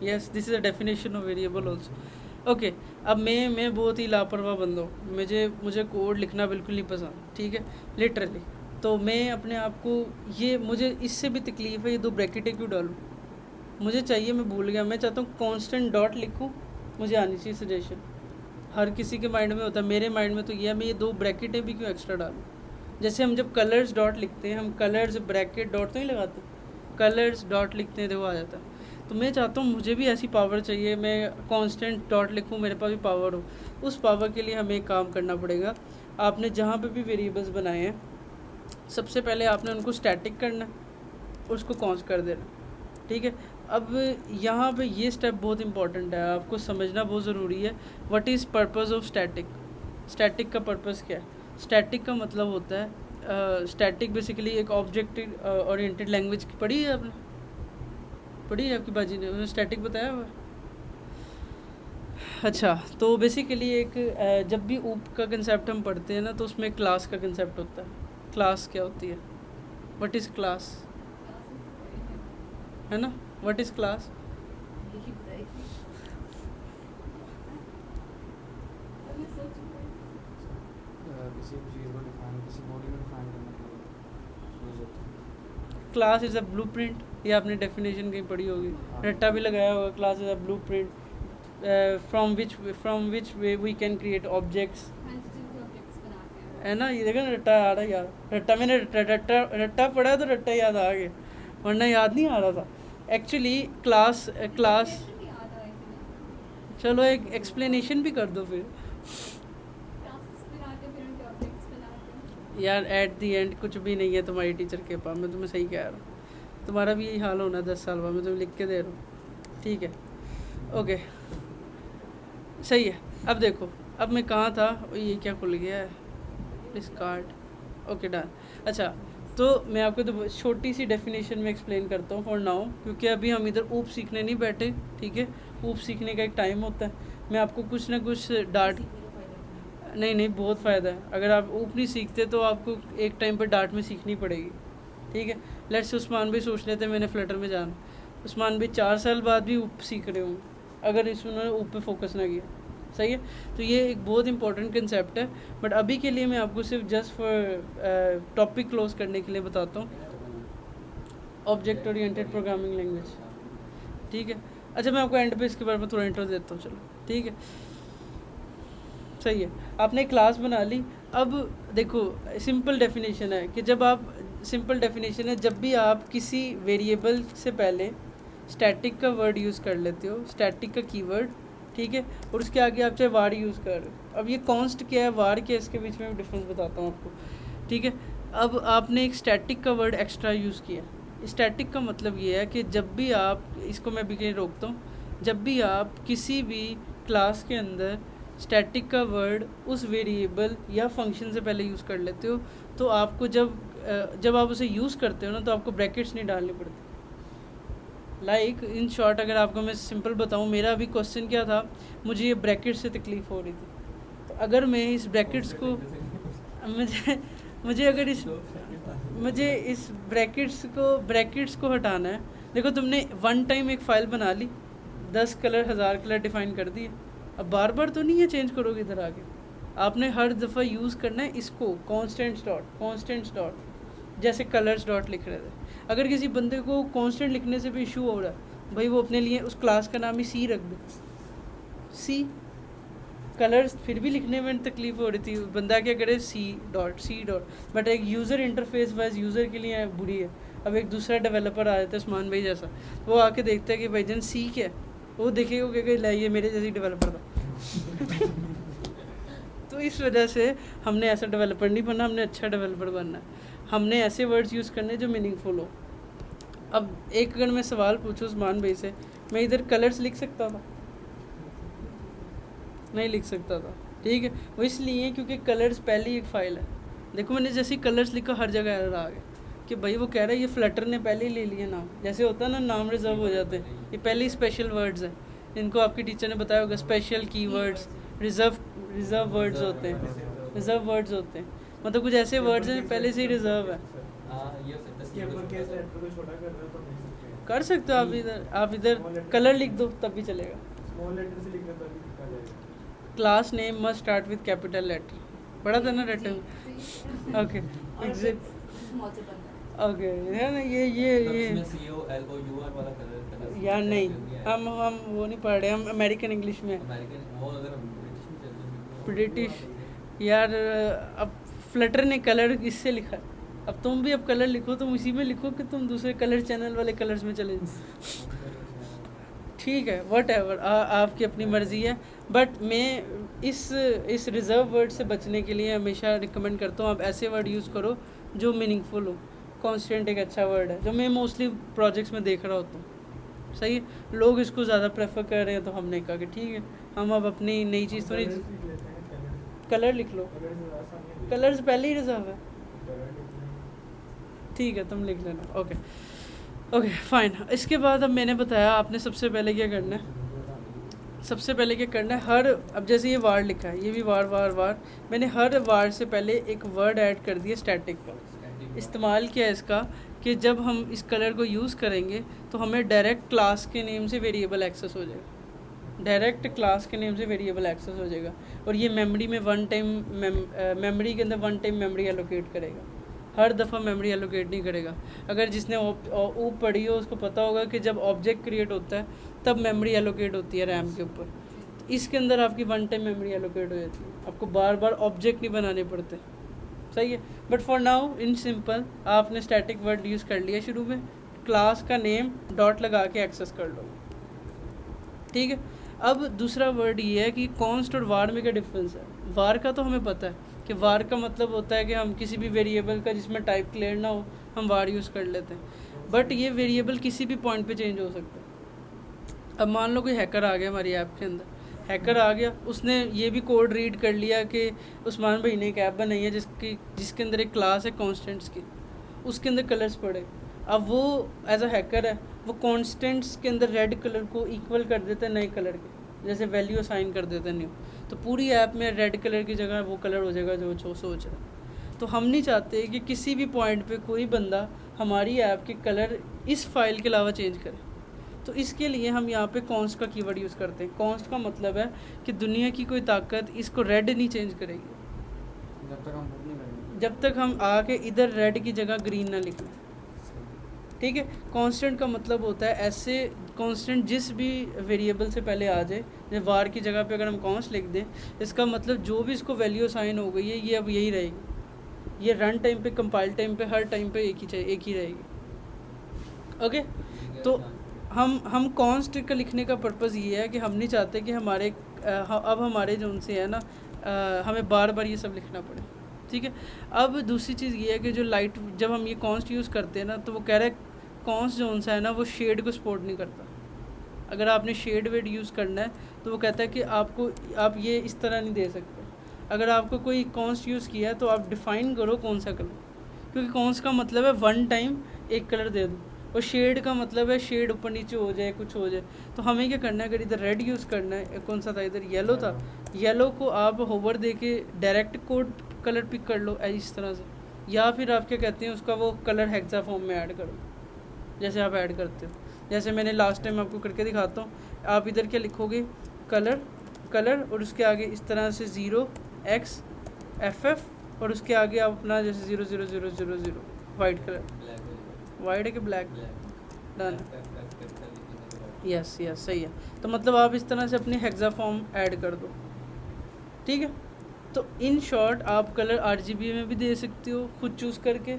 yes, this is a definition of variable also. Okay, अब मैं बहुत ही लापरवाह बंदा हूँ, मुझे कोड लिखना बिल्कुल नहीं पसंद, ठीक है, लिटरली। तो मैं अपने आप को मुझे इससे भी तकलीफ़ है, ये 2 ब्रैकेटें क्यों डालूँ, मुझे चाहिए, मैं भूल गया, मैं चाहता हूँ कांस्टेंट डॉट लिखूँ, मुझे आनी चाहिए सजेशन। हर किसी के माइंड में होता है, मेरे माइंड में तो ये है, मैं ये 2 ब्रैकेटें भी क्यों एक्स्ट्रा डालूँ। जैसे हम जब कलर्स डॉट लिखते हैं, हम कलर्स ब्रैकेट डॉट तो नहीं लगाते, कलर्स डॉट लिखते हैं, देखो आ जाता है। तो मैं चाहता हूँ, मुझे भी ऐसी पावर चाहिए, मैं कांस्टेंट डॉट लिखूँ, मेरे पास भी पावर हो। उस पावर के लिए हमें एक काम करना पड़ेगा। आपने जहाँ पे भी वेरिएबल्स बनाए हैं, सबसे पहले आपने उनको स्टैटिक करना, उसको कॉन्स्ट कर देना, ठीक है। अब यहाँ पे ये स्टेप बहुत इंपॉर्टेंट है, आपको समझना बहुत ज़रूरी है। What is purpose of static, static का पर्पज़ क्या है। स्टैटिक का मतलब होता है, स्टैटिक बेसिकली एक ऑब्जेक्ट ओरिएंटेड लैंग्वेज की पढ़ी है आपकी बाजी ने, उन्होंने स्टैटिक बताया हुआ है। अच्छा, तो बेसिकली एक जब भी ऊप का कंसेप्ट हम पढ़ते हैं ना, तो उसमें क्लास का कंसेप्ट होता है। क्लास क्या होती है? What is class? है ना, व्हाट इज़ क्लास? किसी भी चीज़ को डिफाइन, किसी बॉडी को डिफाइन करने के लिए यूज होता है। क्लास इज़ अ ब्लूप्रिंट, ये आपने डेफिनेशन कहीं पढ़ी होगी, रट्टा भी लगाया होगा। Class is a blueprint from which way we can create objects, है ना। ये देखो ना, रट्टा आ रहा है यार, रट्टा मैंने रट्टा पढ़ा तो रट्टा याद आ गया, वरना याद नहीं आ रहा था एक्चुअली। क्लास चलो एक एक्सप्लेनेशन भी कर दो फिर यार। एट दी एंड कुछ भी नहीं है तुम्हारी टीचर के पास, मैं तुम्हें सही कह रहा हूँ। तुम्हारा भी यही हाल होना 10 साल बाद, मैं तुम्हें लिख के दे रहा हूँ, ठीक है। ओके, सही है। अब देखो, अब मैं कहाँ था, ये क्या खुल गया है, डिस्कार्ड। Okay done. अच्छा, तो मैं आपको तो छोटी सी डेफिनेशन में एक्सप्लेन करता हूँ फॉर नाउ, क्योंकि अभी हम इधर ऊप सीखने नहीं बैठे, ठीक है। ऊप सीखने का एक टाइम होता है, मैं आपको कुछ ना कुछ डांट, नहीं बहुत फ़ायदा है। अगर आप ऊप नहीं सीखते तो आपको एक टाइम पर डांट में सीखनी पड़ेगी, ठीक है। लेट्स से उस्मान भी सोच लेते मैंने फ्लटर में जाना, उस्मान भी 4 साल बाद भी ऊप सीख रहे होंगे अगर इसमें ऊप पे फोकस ना किया, सही है। तो ये एक बहुत इंपॉर्टेंट कंसेप्ट है, बट अभी के लिए मैं आपको सिर्फ जस्ट फॉर टॉपिक क्लोज करने के लिए बताता हूँ। ऑब्जेक्ट ओरिएंटेड प्रोग्रामिंग लैंग्वेज, ठीक है। अच्छा, मैं आपको एंड पे इसके बारे में थोड़ा इंट्रो देता हूँ, चलो ठीक है, सही है। आपने क्लास बना ली। अब देखो, सिंपल डेफिनेशन है कि जब भी आप किसी वेरिएबल से पहले स्टैटिक का वर्ड यूज़ कर लेते हो, स्टैटिक का कीवर्ड, ठीक है, और उसके आगे आप चाहे वार यूज़ कर रहे हो। अब ये कॉन्स्ट क्या है, वार क्या है, इसके बीच में डिफरेंस बताता हूँ आपको, ठीक है। अब आपने एक स्टैटिक का वर्ड एक्स्ट्रा यूज़ किया। स्टैटिक का मतलब ये है कि जब भी आप, इसको मैं भी कहीं रोकता हूँ, जब भी आप किसी भी क्लास के अंदर स्टैटिक का वर्ड उस वेरिएबल या फंक्शन से पहले यूज़ कर लेते हो, तो आपको जब आप उसे यूज़ करते हो ना, तो आपको ब्रैकेट्स नहीं डालने पड़ते। लाइक इन शॉर्ट, अगर आपको मैं सिंपल बताऊँ, मेरा अभी क्वेश्चन क्या था, मुझे ये ब्रैकेट से तकलीफ़ हो रही थी, तो अगर मैं इस ब्रैकेट्स को मुझे इस ब्रैकेट्स को हटाना है। देखो, तुमने वन टाइम एक फ़ाइल बना ली, 10 कलर 1000 कलर डिफ़ाइन कर दिए, अब बार बार तो नहीं है चेंज करोगे इधर आगे, आपने हर दफ़ा यूज़ करना है इसको, कॉन्स्टेंट्स डॉट, जैसे कलर्स डॉट लिख रहे थे। अगर किसी बंदे को कॉन्स्टेंट लिखने से भी इशू हो रहा है, भाई वो अपने लिए उस क्लास का नाम ही सी रख दे, सी। कलर्स फिर भी लिखने में तकलीफ़ हो रही थी, बंदा क्या करे, सी डॉट, बट एक यूज़र इंटरफेस वाइज यूज़र के लिए बुरी है। अब एक दूसरा डेवलपर आ जाता है उस्मान भाई जैसा, वो आके देखता है कि भाईजान सी क्या है, वो देखेगा क्या लाइए मेरे जैसी डेवलपर था। तो इस वजह से हमने ऐसा डेवलपर नहीं बनना, हमने अच्छा डेवलपर बनना है। हमने ऐसे वर्ड्स यूज़ करने जो मीनिंगफुल हो। अब एक अगर मैं सवाल पूछूँ उस्मान भाई से, मैं इधर कलर्स लिख सकता था? नहीं लिख सकता था, ठीक है। वो इसलिए क्योंकि कलर्स पहले एक फ़ाइल है। देखो, मैंने जैसे कलर्स लिखा, हर जगह एरर आ गया कि भाई वो कह रहा है ये फ्लटर ने पहले ही ले लिया नाम, जैसे होता है ना, नाम रिजर्व हो जाते हैं, ये पहले ही स्पेशल वर्ड्स हैं। इनको आपकी टीचर ने बताया होगा, स्पेशल कीवर्ड्स, रिजर्व वर्ड्स होते हैं, मतलब कुछ ऐसे वर्ड्स हैं जो पहले से ही रिजर्व है। कर सकते हो आप इधर कलर लिख दो तब भी चलेगा। स्मॉल लेटर से लिखना तभी लिखा जाएगा। Class name must start with capital letter, पढ़ा था ना रटन? ओके, ओके, है ना, ये यार नहीं, हम वो नहीं पढ़ रहे, हम अमेरिकन इंग्लिश में, ब्रिटिश यार। अब फ्लटर ने कलर इससे लिखा, अब तुम भी अब कलर लिखो, तुम उसी में लिखो कि तुम दूसरे कलर चैनल वाले कलर्स में चले जाओ। ठीक है, वट एवर, आपकी अपनी मर्ज़ी है, बट मैं इस रिज़र्व वर्ड से बचने के लिए हमेशा रिकमेंड करता हूँ आप ऐसे वर्ड यूज़ करो जो मीनिंगफुल हो। कॉन्स्टेंट एक अच्छा वर्ड है जो मैं मोस्टली प्रोजेक्ट्स में देख रहा होता हूँ, सही है। लोग इसको ज़्यादा प्रेफर कर रहे हैं, तो हमने कहा कि ठीक है, हम अब अपनी नई चीज़ तो नहीं, कलर लिख लो, कलर्स पहले ही रिजर्व है, ठीक है, तुम लिख लेना। Okay fine. इसके बाद अब मैंने बताया आपने सबसे पहले क्या करना है सबसे पहले क्या करना है, हर अब जैसे ये वार लिखा है, ये भी वार वार वार, मैंने हर वार से पहले एक वर्ड ऐड कर दिया स्टैटिक का। इस्तेमाल किया इसका कि जब हम इस कलर को यूज़ करेंगे तो हमें डायरेक्ट क्लास के नेम से वेरिएबल एक्सेस हो जाएगा, डायरेक्ट क्लास के नेम से वेरिएबल एक्सेस हो जाएगा। और ये मेमोरी में वन टाइम मेमोरी के अंदर वन टाइम मेमोरी एलोकेट करेगा, हर दफ़ा मेमोरी एलोकेट नहीं करेगा। अगर जिसने ऊप पढ़ी हो उसको पता होगा कि जब ऑब्जेक्ट क्रिएट होता है तब मेमोरी एलोकेट होती है रैम के ऊपर, इसके अंदर आपकी वन टाइम मेमोरी एलोकेट हो जाती है, आपको बार बार ऑब्जेक्ट नहीं बनाने पड़ते। सही है। But for now in simple आपने स्टैटिक वर्ड यूज़ कर लिया, शुरू में क्लास का नेम डॉट लगा के एक्सेस कर लो, ठीक है। अब दूसरा वर्ड ये है कि कॉन्स्ट और वार में क्या डिफरेंस है। वार का तो हमें पता है कि वार का मतलब होता है कि हम किसी भी वेरिएबल का जिसमें टाइप क्लियर ना हो हम वार यूज़ कर लेते हैं, बट ये वेरिएबल किसी भी पॉइंट पे चेंज हो सकता है। अब मान लो कोई हैकर आ गया हमारी ऐप के अंदर, हैकर आ गया, उसने ये भी कोड रीड कर लिया कि उस्मान भाई ने एक ऐप बनाई है जिसके अंदर एक क्लास है कॉन्स्टेंट्स की, उसके अंदर कलर्स पड़े। अब वो एज अ हैकर है, वो कॉन्स्टेंट्स के अंदर रेड कलर को इक्वल कर देता है नए कलर के, जैसे वैल्यू असाइन कर देता है न्यू, तो पूरी ऐप में रेड कलर की जगह वो कलर हो जाएगा जो सोच रहा है। तो हम नहीं चाहते कि किसी भी पॉइंट पे कोई बंदा हमारी ऐप के कलर इस फाइल के अलावा चेंज करे। तो इसके लिए हम यहाँ पे कॉन्स्ट का कीवर्ड यूज़ करते हैं। कॉन्स्ट का मतलब है कि दुनिया की कोई ताकत इसको रेड नहीं चेंज करेगी जब तक हम खुद नहीं करेंगे, जब तक हम आके इधर रेड की जगह ग्रीन ना लिख लें, ठीक है। कांस्टेंट का मतलब होता है ऐसे कांस्टेंट जिस भी वेरिएबल से पहले आ जाए, जैसे वार की जगह पे अगर हम कॉन्स्ट लिख दें, इसका मतलब जो भी इसको वैल्यू असाइन हो गई है ये अब यही रहेगी, ये रन टाइम पे, कंपाइल टाइम पे, हर टाइम पे एक ही रहेगी। ओके, तो हम कॉन्स्ट का लिखने का पर्पज़ ये है कि हम नहीं चाहते कि हमारे अब हमारे जो उनसे है ना हमें बार बार ये सब लिखना पड़े, ठीक है। अब दूसरी चीज़ ये है कि जो लाइट, जब हम ये कॉन्स्ट यूज़ करते हैं ना, तो वो कह रहा है कॉन्स्ट जो उनसा है ना वो शेड को सपोर्ट नहीं करता। अगर आपने शेड वेड यूज़ करना है तो वो कहता है कि आप ये इस तरह नहीं दे सकते। अगर आपको कोई कॉन्स्ट यूज़ किया है तो आप डिफ़ाइन करो कौन सा कलर, क्योंकि कॉन्स्ट का मतलब है वन टाइम एक कलर दे दो, और शेड का मतलब है शेड ऊपर नीचे हो जाए, कुछ हो जाए। तो हमें क्या करना है, अगर इधर रेड यूज़ करना है, कौन सा था इधर येलो था, येलो को आप होवर दे के डायरेक्ट कोड कलर पिक कर लो इस तरह से, या फिर आप क्या कहते हैं उसका वो कलर हेक्सा फॉर्म में ऐड करो, जैसे आप ऐड करते हो। जैसे मैंने लास्ट टाइम आपको करके दिखाता हूँ, आप इधर क्या लिखोगे, कलर और उसके आगे इस तरह से 0xff और उसके आगे आप अपना जैसे 00000 वाइट कलर, वाइट है कि ब्लैक, डन, यस सही है। तो मतलब आप इस तरह से अपनी हेक्सा फॉर्म ऐड कर दो, ठीक है। तो इन शॉर्ट आप कलर RGB में भी दे सकते हो खुद चूज़ करके,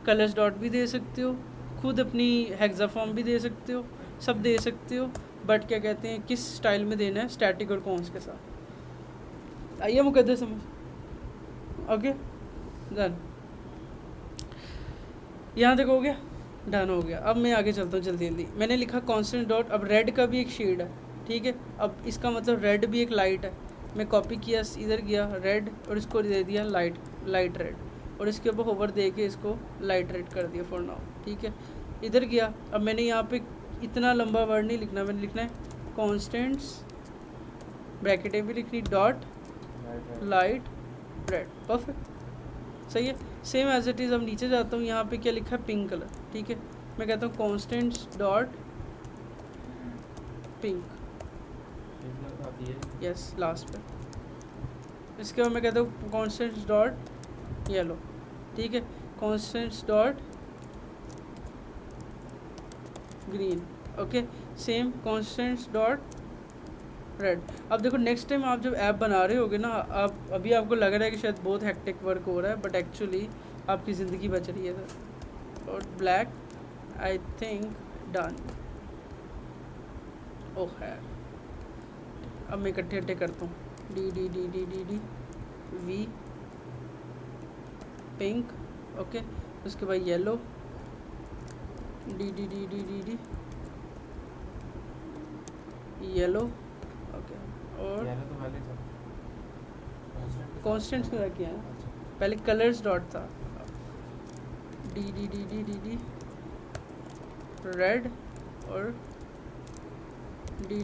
कलर्स डॉट भी दे सकते हो, खुद अपनी हेक्सा फॉर्म भी दे सकते हो, सब दे सकते हो। बट क्या कहते हैं किस स्टाइल में देना है, स्टैटिक और कॉन्स्ट के साथ। आइए मुकद्दर समझ, ओके डन, यहाँ तक हो गया, डन हो गया। अब मैं आगे चलता हूँ जल्दी जल्दी। मैंने लिखा कॉन्स्टेंट डॉट, अब रेड का भी एक शेड है, ठीक है। अब इसका मतलब रेड भी एक लाइट है, मैं कॉपी किया, इधर गया रेड और इसको दे दिया लाइट रेड, और इसके ऊपर होवर दे के इसको लाइट रेड कर दिया फॉर नाउ, ठीक है। इधर गया, अब मैंने यहाँ पे इतना लंबा वर्ड नहीं लिखना, मैंने लिखना है कॉन्स्टेंट्स, ब्रैकेटें भी लिखनी, डॉट लाइट रेड, परफेक्ट, सही है। सेम एज इट इज़ अब नीचे जाता हूँ, यहाँ पे क्या लिखा है, पिंक कलर, ठीक है। मैं कहता हूँ constants dot pink, yes last पे। इसके बाद मैं कहता हूँ कॉन्स्टेंट्स डॉट येलो, ठीक है। Constants dot green, okay. Same constants dot red. अब देखो नेक्स्ट टाइम आप जब ऐप बना रहे होगे ना, आप अभी आपको लग रहा है कि शायद बहुत हेक्टिक वर्क हो रहा है, बट एक्चुअली आपकी ज़िंदगी बच रही है सर। और ब्लैक आई थिंक डन, ओह है। अब मैं इकट्ठे करता हूँ, डी वी पिंक, ओके। उसके बाद येलो, डी येलो, ओके। और तो पहले था कॉन्स्टेंट्स का किया है, पहले कलर्स डॉट था, डी रेड और डी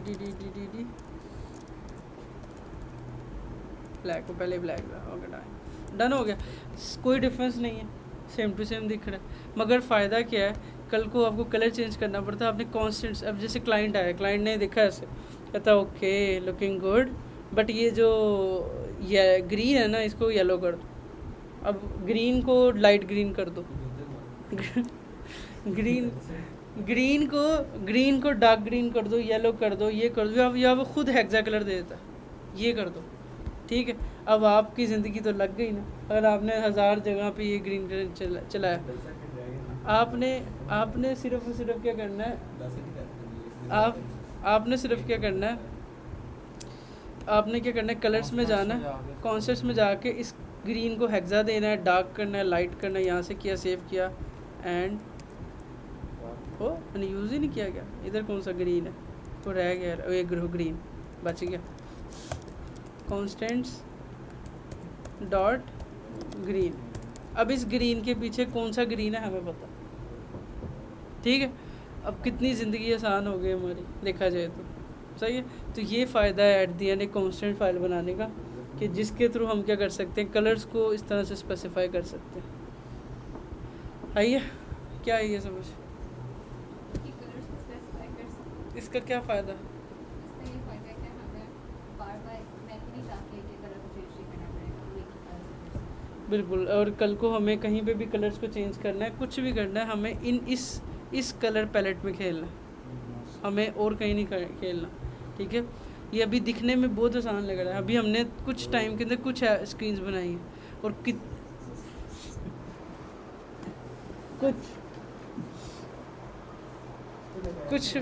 ब्लैक को पहले ब्लैक ओके डन हो गया, कोई डिफरेंस नहीं है, सेम टू सेम दिख रहा है। मगर फ़ायदा क्या है, कल को आपको कलर चेंज करना पड़ता है, आपने कॉन्स्टेंट्स, अब जैसे क्लाइंट आया, क्लाइंट ने देखा ऐसे, कहता ओके लुकिंग गुड, बट ये जो ये ग्रीन है ना इसको येलो कर दो, अब ग्रीन को लाइट ग्रीन कर दो, ग्रीन को डार्क ग्रीन कर दो, येलो कर दो, ये कर दो, अब या वो खुद हेक्सा कलर दे देता है, ये कर दो, ठीक है। अब आपकी ज़िंदगी तो लग गई ना, अगर आपने 1000 जगह पे ये ग्रीन कलर चलाया, आपने सिर्फ और सिर्फ क्या करना है, आपने सिर्फ क्या करना है, आपने क्या करना है, कलर्स में जाना है, कॉन्सेप्ट्स में जाके इस ग्रीन को हेक्सा देना है, डार्क करना है, लाइट करना है, यहाँ से किया, सेव किया, एंड ओ मैंने यूज़ ही नहीं किया गया, इधर कौन सा ग्रीन है तो रह गया, ये ग्रीन बच गया, कॉन्स्टेंट्स डॉट ग्रीन। अब इस ग्रीन के पीछे कौन सा ग्रीन है हमें पता, ठीक है। अब कितनी ज़िंदगी आसान हो गई हमारी देखा जाए तो, सही है। तो ये फ़ायदा है एट दी एंड एक कॉन्स्टेंट फाइल बनाने का, कि जिसके थ्रू हम क्या कर सकते हैं, कलर्स को इस तरह से स्पेसिफाई कर सकते हैं। आइए क्या है ये समझ, इसका क्या फ़ायदा, बिल्कुल। और कल को हमें कहीं पे भी कलर्स को चेंज करना है, कुछ भी करना है, हमें इस कलर पैलेट में खेलना है, हमें और कहीं नहीं खेलना, ठीक है। ये अभी दिखने में बहुत आसान लग रहा है, अभी हमने कुछ टाइम के अंदर कुछ स्क्रीन्स बनाई हैं और कुछ